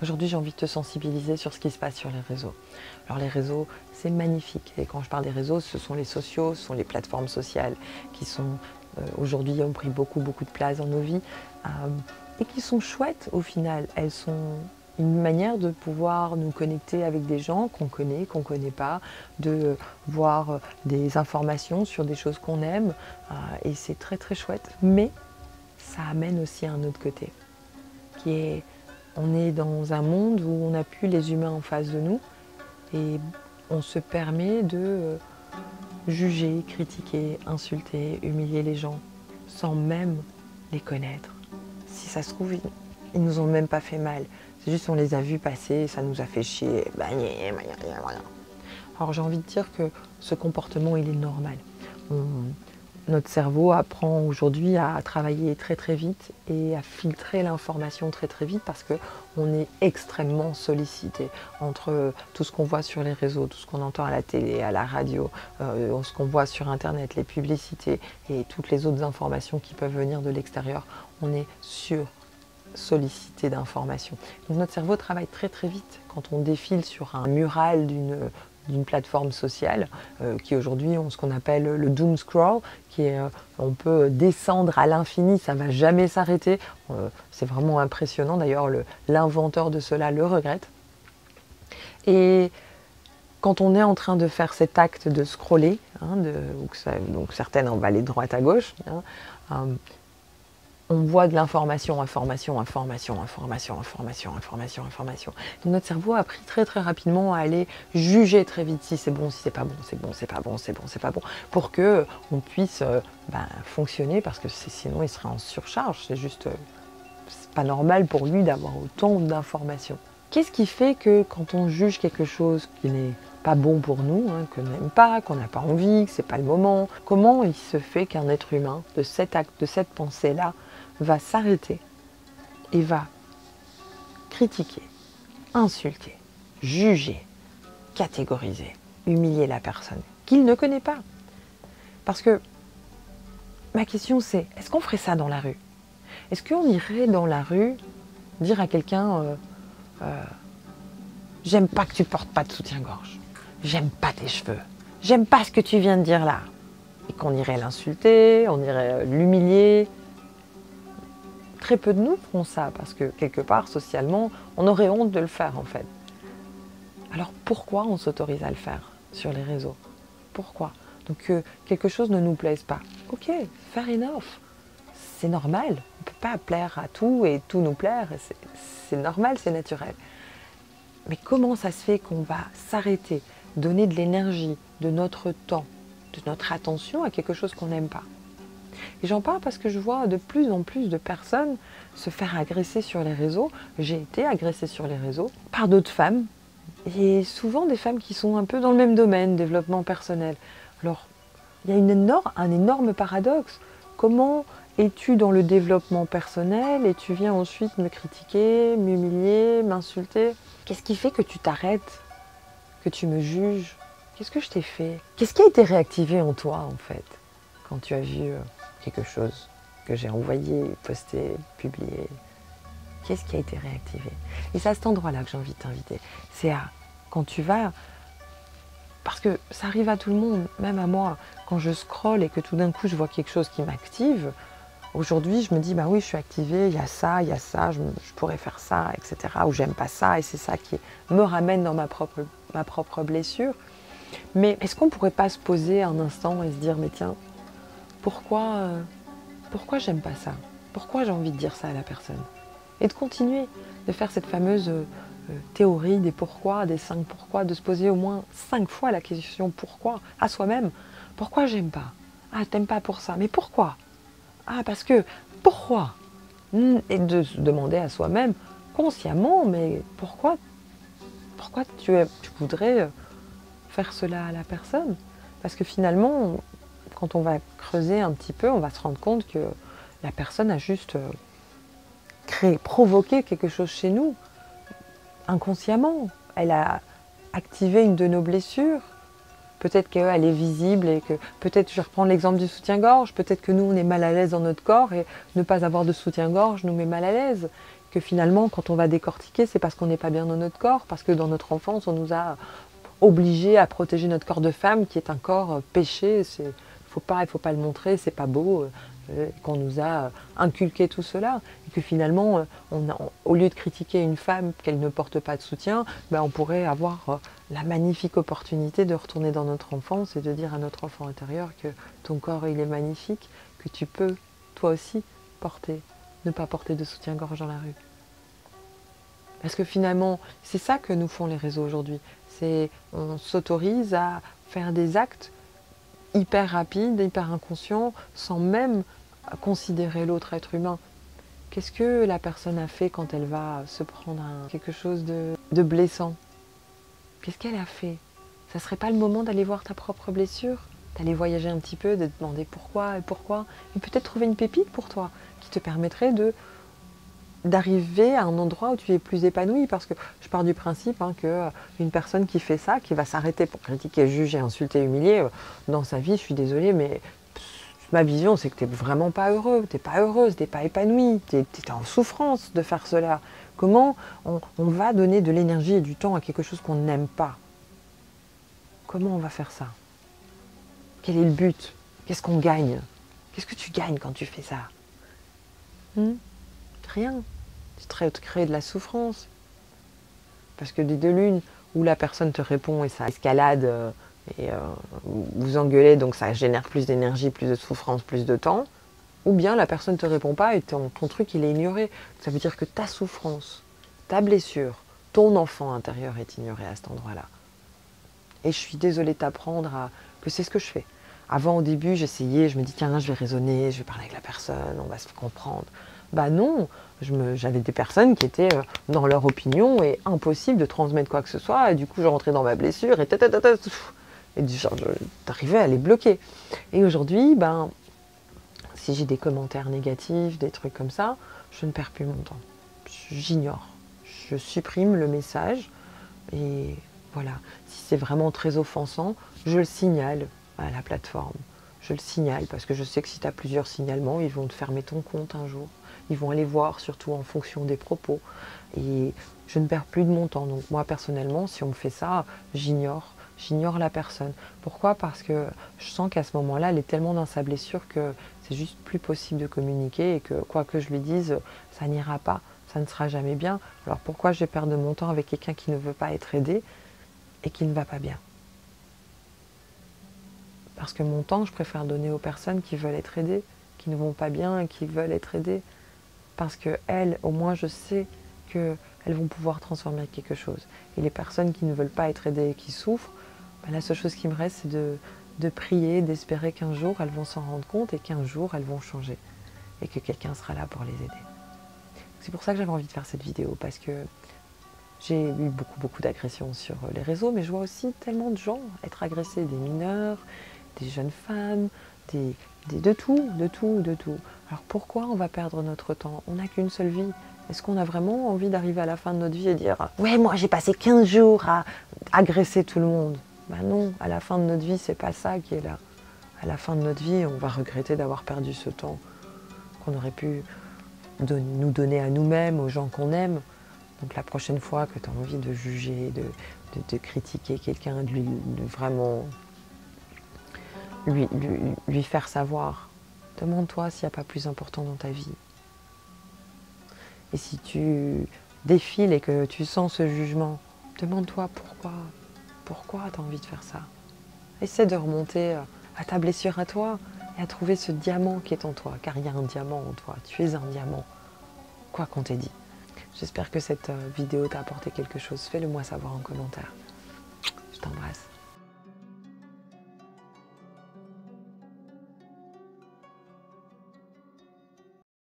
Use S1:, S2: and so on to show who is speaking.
S1: Aujourd'hui, j'ai envie de te sensibiliser sur ce qui se passe sur les réseaux. Alors les réseaux, c'est magnifique. Et quand je parle des réseaux, ce sont les sociaux, ce sont les plateformes sociales qui sont aujourd'hui ont pris beaucoup de place dans nos vies et qui sont chouettes au final. Elles sont une manière de pouvoir nous connecter avec des gens qu'on connaît pas, de voir des informations sur des choses qu'on aime et c'est très chouette. Mais ça amène aussi à un autre côté, qui est on est dans un monde où on n'a plus les humains en face de nous et on se permet de juger, critiquer, insulter, humilier les gens sans même les connaître. Si ça se trouve, ils nous ont même pas fait mal. C'est juste on les a vus passer, ça nous a fait chier. Alors j'ai envie de dire que ce comportement, il est normal. Notre cerveau apprend aujourd'hui à travailler très vite et à filtrer l'information très vite parce qu'on est extrêmement sollicité entre tout ce qu'on voit sur les réseaux, tout ce qu'on entend à la télé, à la radio, ce qu'on voit sur internet, les publicités et toutes les autres informations qui peuvent venir de l'extérieur. On est sollicité d'informations. Donc notre cerveau travaille très vite. Quand on défile sur un mural d'une plateforme sociale qui aujourd'hui ont ce qu'on appelle le doom scroll, qui est on peut descendre à l'infini, ça ne va jamais s'arrêter. C'est vraiment impressionnant, d'ailleurs l'inventeur de cela le regrette. Et quand on est en train de faire cet acte de scroller, donc certaines on va aller de droite à gauche, on voit de l'information. Donc notre cerveau a appris très rapidement à aller juger très vite si c'est bon, si c'est pas bon, c'est pas bon, pour que on puisse fonctionner, parce que sinon il serait en surcharge. C'est pas normal pour lui d'avoir autant d'informations. Qu'est-ce qui fait que quand on juge quelque chose qui n'est pas bon pour nous, qu'on n'aime pas, qu'on n'a pas envie, que c'est pas le moment, comment il se fait qu'un être humain, de cet acte, de cette pensée-là, va s'arrêter et va critiquer, insulter, juger, catégoriser, humilier la personne qu'il ne connaît pas? Parce que ma question c'est, est-ce qu'on ferait ça dans la rue? Est-ce qu'on irait dans la rue dire à quelqu'un j'aime pas que tu portes pas de soutien-gorge, j'aime pas tes cheveux, j'aime pas ce que tu viens de dire là, et qu'on irait l'insulter, on irait l'humilier? Très peu de nous feront ça, parce que quelque part, socialement, on aurait honte de le faire en fait. Alors pourquoi on s'autorise à le faire sur les réseaux? Pourquoi? Donc quelque chose ne nous plaise pas. Ok, fair enough. C'est normal. On ne peut pas plaire à tout et tout nous plaire. C'est normal, c'est naturel. Mais comment ça se fait qu'on va s'arrêter, donner de l'énergie, de notre temps, de notre attention à quelque chose qu'on n'aime pas? Et j'en parle parce que je vois de plus en plus de personnes se faire agresser sur les réseaux. J'ai été agressée sur les réseaux par d'autres femmes, et souvent des femmes qui sont un peu dans le même domaine, développement personnel. Alors, il y a un énorme paradoxe. Comment es-tu dans le développement personnel et tu viens ensuite me critiquer, m'humilier, m'insulter? Qu'est-ce qui fait que tu t'arrêtes, que tu me juges? Qu'est-ce que je t'ai fait? Qu'est-ce qui a été réactivé en toi en fait, quand tu as vu quelque chose que j'ai envoyé, posté, publié? Qu'est-ce qui a été réactivé? Et c'est à cet endroit-là que j'ai envie de t'inviter. C'est quand tu vas... Parce que ça arrive à tout le monde, même à moi. Quand je scrolle et que tout d'un coup je vois quelque chose qui m'active, aujourd'hui je me dis, bah oui, je suis activée, il y a ça, je pourrais faire ça, etc. Ou j'aime pas ça, et c'est ça qui me ramène dans ma propre blessure. Mais est-ce qu'on ne pourrait pas se poser un instant et se dire, mais tiens, pourquoi j'aime pas ça? Pourquoi j'ai envie de dire ça à la personne? Et de continuer de faire cette fameuse théorie des pourquoi, des 5 pourquoi, de se poser au moins 5 fois la question pourquoi à soi-même. Pourquoi j'aime pas? Ah, t'aimes pas pour ça, mais pourquoi? Ah, parce que, pourquoi? Et de se demander à soi-même, consciemment, mais pourquoi tu voudrais faire cela à la personne? Parce que finalement, quand on va creuser un petit peu, on va se rendre compte que la personne a juste provoqué quelque chose chez nous, inconsciemment. Elle a activé une de nos blessures. Peut-être qu'elle est visible et que, peut-être, je reprends l'exemple du soutien-gorge, peut-être que nous, on est mal à l'aise dans notre corps et ne pas avoir de soutien-gorge nous met mal à l'aise. que finalement, quand on va décortiquer, c'est parce qu'on n'est pas bien dans notre corps, parce que dans notre enfance, on nous a obligés à protéger notre corps de femme, qui est un corps péché. Il ne faut pas le montrer, c'est pas beau. Qu'on nous a inculqué tout cela, et que finalement, au lieu de critiquer une femme qu'elle ne porte pas de soutien, ben on pourrait avoir la magnifique opportunité de retourner dans notre enfance et de dire à notre enfant intérieur que ton corps il est magnifique, que tu peux toi aussi ne pas porter de soutien-gorge dans la rue. Parce que finalement, c'est ça que nous font les réseaux aujourd'hui. On s'autorise à faire des actes hyper rapides, hyper inconscients, sans même considérer l'autre être humain. Qu'est-ce que la personne a fait quand elle va se prendre quelque chose de blessant? Qu'est-ce qu'elle a fait? Ça serait pas le moment d'aller voir ta propre blessure? D'aller voyager un petit peu, de te demander pourquoi, et peut-être trouver une pépite pour toi, qui te permettrait d'arriver à un endroit où tu es plus épanoui, parce que je pars du principe qu'une personne qui fait ça, qui va s'arrêter pour critiquer, juger, insulter, humilier, dans sa vie, je suis désolée, mais ma vision, c'est que tu n'es vraiment pas heureux, tu n'es pas heureuse, tu n'es pas épanouie, tu es en souffrance de faire cela. Comment on va donner de l'énergie et du temps à quelque chose qu'on n'aime pas? Comment on va faire ça? Quel est le but? Qu'est-ce qu'on gagne? Qu'est-ce que tu gagnes quand tu fais ça? Rien. Tu te crées de la souffrance. Parce que des deux l'une, où la personne te répond et ça escalade et vous engueulez, donc ça génère plus d'énergie, plus de souffrance, plus de temps. Ou bien la personne ne te répond pas et ton truc il est ignoré. Ça veut dire que ta souffrance, ta blessure, ton enfant intérieur est ignoré à cet endroit-là. Et je suis désolée de t'apprendre que c'est ce que je fais. Avant, au début, j'essayais, je me dis tiens, je vais raisonner, je vais parler avec la personne, on va se comprendre. Bah non, j'avais des personnes qui étaient dans leur opinion et impossible de transmettre quoi que ce soit. Et du coup, je rentrais dans ma blessure et j'arrivais à les bloquer. Et aujourd'hui, si j'ai des commentaires négatifs, des trucs comme ça, je ne perds plus mon temps. J'ignore. Je supprime le message et voilà. Si c'est vraiment très offensant, je le signale à la plateforme. Je le signale parce que je sais que si tu as plusieurs signalements, ils vont te fermer ton compte un jour. Ils vont aller voir, surtout en fonction des propos. Et je ne perds plus de mon temps. Donc moi, personnellement, si on me fait ça, j'ignore la personne. Pourquoi? Parce que je sens qu'à ce moment-là, elle est tellement dans sa blessure que c'est juste plus possible de communiquer et que quoi que je lui dise, ça n'ira pas, ça ne sera jamais bien. Alors pourquoi je vais perdre mon temps avec quelqu'un qui ne veut pas être aidé et qui ne va pas bien? Parce que mon temps, je préfère donner aux personnes qui veulent être aidées, qui ne vont pas bien et qui veulent être aidées. Parce qu'elles, au moins, je sais qu'elles vont pouvoir transformer quelque chose. Et les personnes qui ne veulent pas être aidées et qui souffrent, la seule chose qui me reste, c'est de prier, d'espérer qu'un jour, elles vont s'en rendre compte et qu'un jour, elles vont changer. Et que quelqu'un sera là pour les aider. C'est pour ça que j'avais envie de faire cette vidéo, parce que j'ai eu beaucoup d'agressions sur les réseaux, mais je vois aussi tellement de gens être agressés, des mineurs, des jeunes femmes, de tout. Alors pourquoi on va perdre notre temps? On n'a qu'une seule vie. Est-ce qu'on a vraiment envie d'arriver à la fin de notre vie et dire « Ouais, moi j'ai passé 15 jours à agresser tout le monde ». Ben non, à la fin de notre vie, c'est pas ça qui est là. À la fin de notre vie, on va regretter d'avoir perdu ce temps qu'on aurait pu nous donner à nous-mêmes, aux gens qu'on aime. Donc la prochaine fois que tu as envie de juger, de critiquer quelqu'un, de vraiment lui faire savoir, demande-toi s'il n'y a pas plus important dans ta vie. Et si tu défiles et que tu sens ce jugement, demande-toi pourquoi tu as envie de faire ça. Essaie de remonter à ta blessure à toi et à trouver ce diamant qui est en toi, car il y a un diamant en toi, tu es un diamant, quoi qu'on t'ait dit. J'espère que cette vidéo t'a apporté quelque chose, fais-le moi savoir en commentaire. Je t'embrasse.